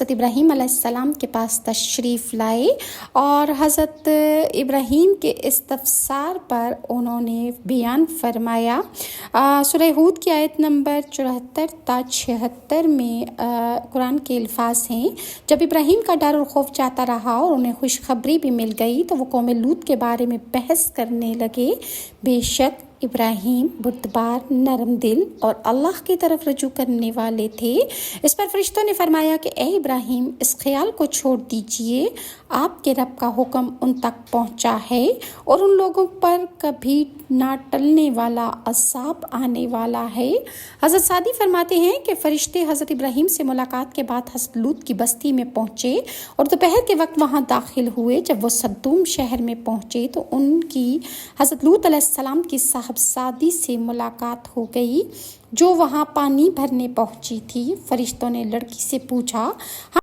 حضرت ابراہیم علیہ السلام کے پاس تشریف لائے اور حضرت ابراہیم کے استفسار پر انہوں نے بیان فرمایا۔ سورہ ہود کی آیت نمبر 74 تا 76 میں قرآن کے الفاظ ہیں، جب ابراہیم کا ڈر اور خوف جاتا رہا اور انہیں خوشخبری بھی مل گئی تو وہ قوم لوط کے بارے میں بحث کرنے لگے۔ بے شک ابراہیم بردبار، نرم دل اور اللہ کی طرف رجوع کرنے والے تھے۔ اس پر فرشتوں نے فرمایا کہ اے ابراہیم، اس خیال کو چھوڑ دیجئے، آپ کے رب کا حکم ان تک پہنچا ہے اور ان لوگوں پر کبھی نہ ٹلنے والا عذاب آنے والا ہے۔ حضرت سعدی فرماتے ہیں کہ فرشتے حضرت ابراہیم سے ملاقات کے بعد حضرت لوط کی بستی میں پہنچے اور دوپہر کے وقت وہاں داخل ہوئے۔ جب وہ صدوم شہر میں پہنچے تو ان کی حضرت لوط علیہ السلام کی صاحبزادی سے ملاقات ہو گئی جو وہاں پانی بھرنے پہنچی تھی۔ فرشتوں نے لڑکی سے پوچھا،